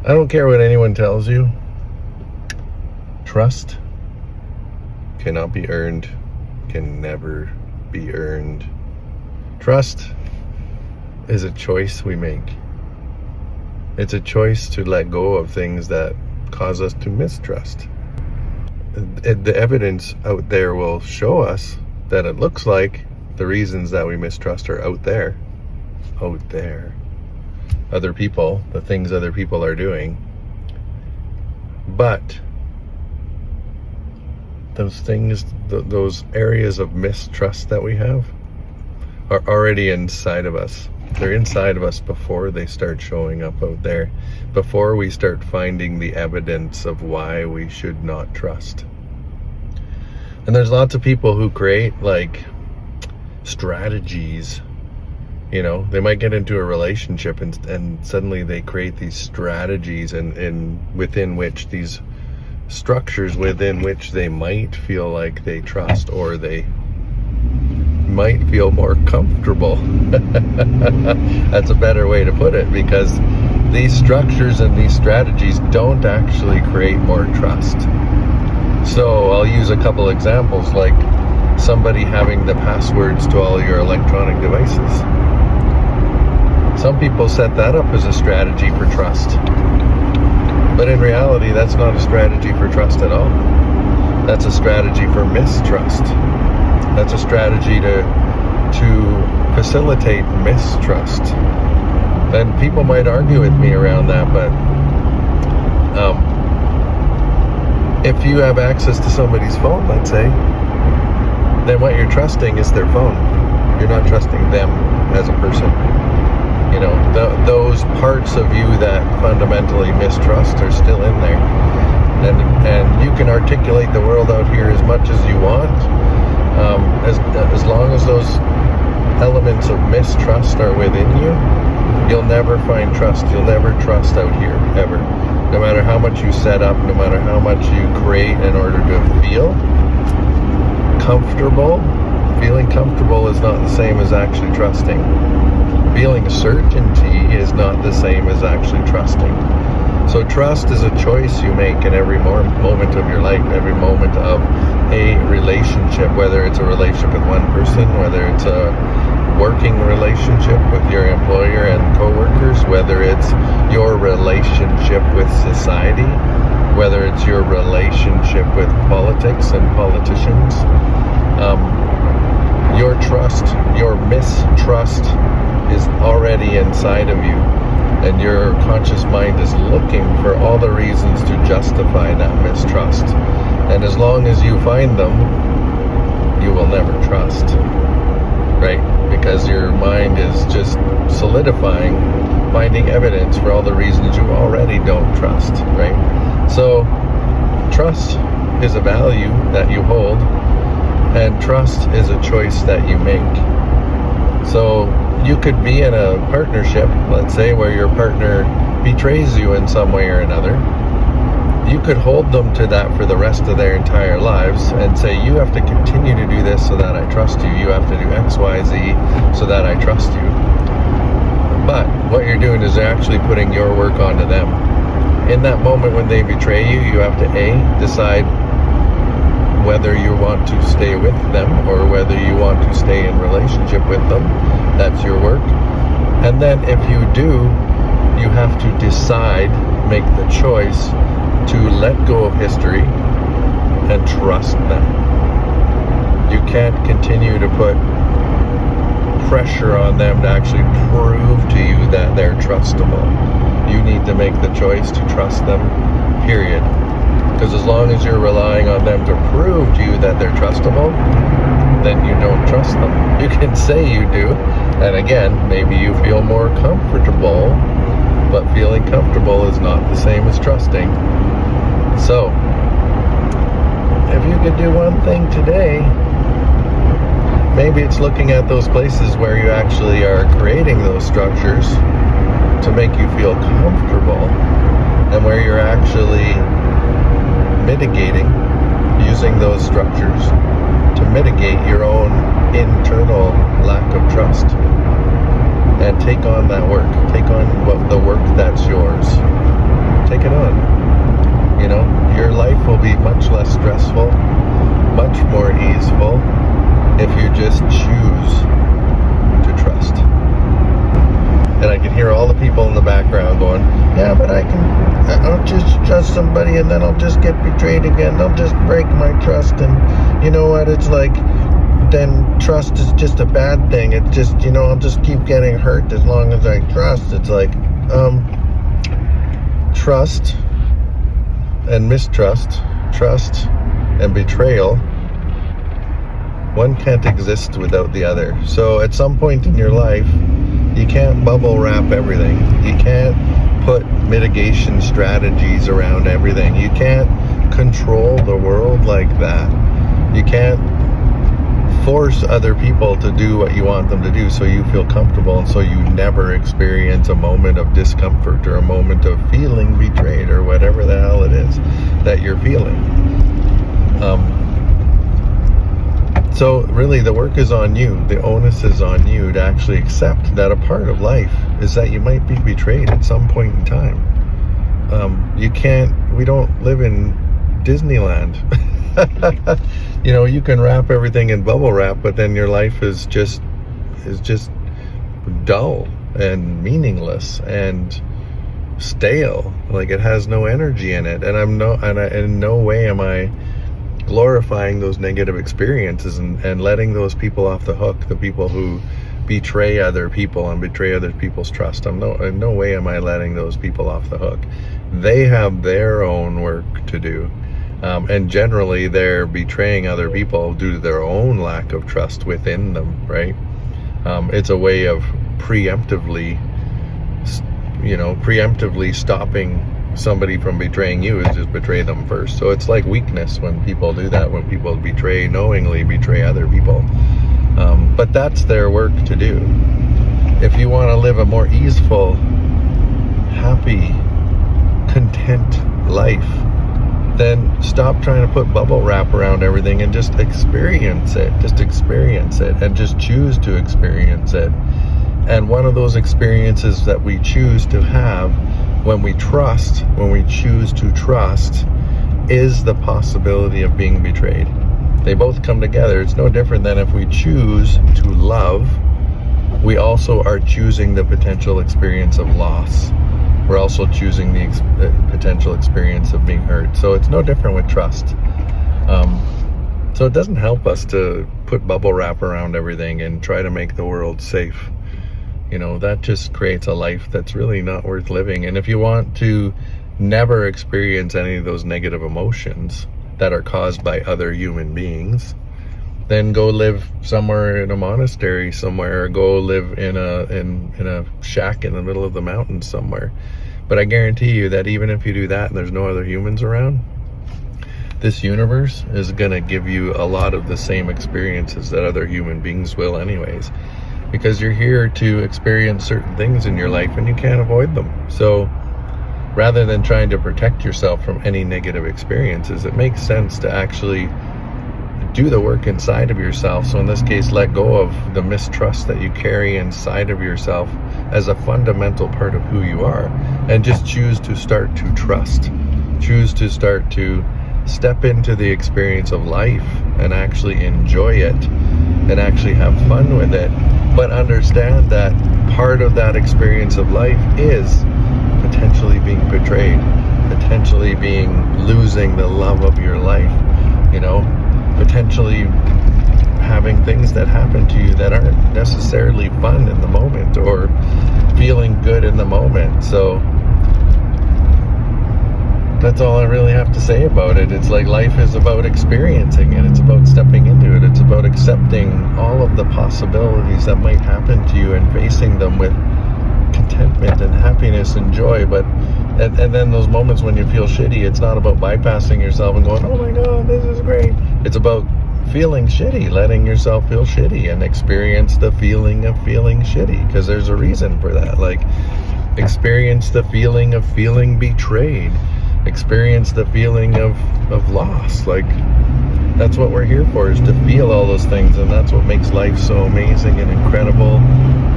I don't care what anyone tells you. Trust cannot be earned, can never be earned. Trust is a choice we make. It's a choice to let go of things that cause us to mistrust. The evidence out there will show us that it looks like the reasons that we mistrust are out there. Other people, the things other people are doing. But those things, those areas of mistrust that we have are already inside of us. They're inside of us before they start showing up out there, before we start finding the evidence of why we should not trust. And there's lots of people who create like strategies. You know, they might get into a relationship and suddenly they create these strategies and within which these structures within which they might feel like they trust, or they might feel more comfortable. That's a better way to put it, because these structures and these strategies don't actually create more trust. So I'll use a couple examples, like somebody having the passwords to all your electronic devices. Some people set that up as a strategy for trust. But in reality, that's not a strategy for trust at all. That's a strategy for mistrust. That's a strategy to facilitate mistrust. And people might argue with me around that, but if you have access to somebody's phone, let's say, then what you're trusting is their phone. You're not trusting them as a person. You know, those parts of you that fundamentally mistrust are still in there. And you can articulate the world out here as much as you want. As long as those elements of mistrust are within you, you'll never find trust. You'll never trust out here, ever. No matter how much you set up, no matter how much you create in order to feel comfortable, feeling comfortable is not the same as actually trusting. Feeling certainty is not the same as actually trusting. So trust is a choice you make in every moment of your life, every moment of a relationship, whether it's a relationship with one person, whether it's a working relationship with your employer and co-workers, whether it's your relationship with society, whether it's your relationship with politics and politicians. Your trust, your mistrust is already inside of you, and your conscious mind is looking for all the reasons to justify that mistrust. And as long as you find them, you will never trust, right? Because your mind is just solidifying, finding evidence for all the reasons you already don't trust, right? So trust is a value that you hold, and trust is a choice that you make. So you could be in a partnership, let's say, where your partner betrays you in some way or another. You could hold them to that for the rest of their entire lives and say, you have to continue to do this so that I trust you. You have to do X, Y, Z so that I trust you. But what you're doing is actually putting your work onto them. In that moment when they betray you, you have to A, decide whether you want to stay with them or whether you want to stay in relationship with them. That's your work. And then if you do, you have to decide, make the choice to let go of history and trust them. You can't continue to put pressure on them to actually prove to you that they're trustable. You need to make the choice to trust them, period. Because as long as you're relying on them to prove to you that they're trustable, then you don't trust them. You can say you do, and again, maybe you feel more comfortable, but feeling comfortable is not the same as trusting. So, if you could do one thing today, maybe it's looking at those places where you actually are creating those structures to make you feel comfortable, and where you're actually mitigating, using those structures to mitigate your own internal lack of trust, and take on that work. Take on the work that's yours. just choose to trust. And I can hear all the people in the background going, yeah, but I'll just trust somebody and then I'll just get betrayed again. They'll just break my trust. And you know what? It's like, then trust is just a bad thing. It's just, I'll just keep getting hurt as long as I trust. It's like, trust and mistrust, trust and betrayal, one can't exist without the other. So at some point in your life, you can't bubble wrap everything. You can't put mitigation strategies around everything. You can't control the world like that. You can't force other people to do what you want them to do so you feel comfortable and so you never experience a moment of discomfort or a moment of feeling betrayed or whatever the hell it is that you're feeling. So really the work is on you. The onus is on you to actually accept that a part of life is that you might be betrayed at some point in time. We don't live in Disneyland. You can wrap everything in bubble wrap, but then your life is just dull and meaningless and stale. Like it has no energy in it. And in no way am I glorifying those negative experiences and letting those people off the hook, the people who betray other people and betray other people's trust. In no way am I letting those people off the hook. They have their own work to do. And generally they're betraying other people due to their own lack of trust within them, right? It's a way of preemptively stopping somebody from betraying you is just betray them first. So it's like weakness when people do that, when people knowingly betray other people. But that's their work to do. If you want to live a more easeful, happy, content life, then stop trying to put bubble wrap around everything and just experience it. Just experience it and just choose to experience it. And one of those experiences that we choose to have when we choose to trust, is the possibility of being betrayed. They both come together. It's no different than if we choose to love, we also are choosing the potential experience of loss. We're also choosing the potential experience of being hurt. So it's no different with trust. So it doesn't help us to put bubble wrap around everything and try to make the world safe. That just creates a life that's really not worth living. And if you want to never experience any of those negative emotions that are caused by other human beings, then go live somewhere in a monastery somewhere, or go live in a shack in the middle of the mountains somewhere. But I guarantee you that even if you do that and there's no other humans around, this universe is going to give you a lot of the same experiences that other human beings will anyways. Because you're here to experience certain things in your life and you can't avoid them. So rather than trying to protect yourself from any negative experiences, it makes sense to actually do the work inside of yourself. So in this case, let go of the mistrust that you carry inside of yourself as a fundamental part of who you are, and just choose to start to trust. Choose to start to step into the experience of life and actually enjoy it and actually have fun with it. But understand that part of that experience of life is potentially being betrayed, potentially losing the love of your life, potentially having things that happen to you that aren't necessarily fun in the moment or feeling good in the moment. So that's all I really have to say about it. It's like life is about experiencing it. It's about stepping into it. It's about accepting all of the possibilities that might happen to you and facing them with contentment and happiness and joy. And then those moments when you feel shitty, it's not about bypassing yourself and going, oh my God, this is great. It's about feeling shitty, letting yourself feel shitty and experience the feeling of feeling shitty, because there's a reason for that. Like, experience the feeling of feeling betrayed. Experience the feeling of loss. Like, that's what we're here for, is to feel all those things. And that's what makes life so amazing and incredible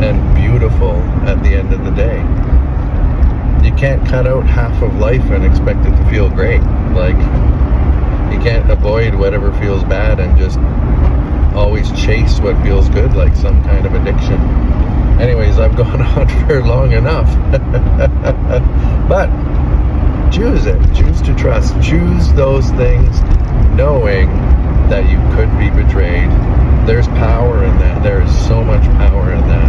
and beautiful at the end of the day. You can't cut out half of life and expect it to feel great. Like, you can't avoid whatever feels bad and just always chase what feels good, like some kind of addiction. Anyways, I've gone on for long enough. But choose it. Choose to trust. Choose those things knowing that you could be betrayed. There's power in that. There is so much power in that.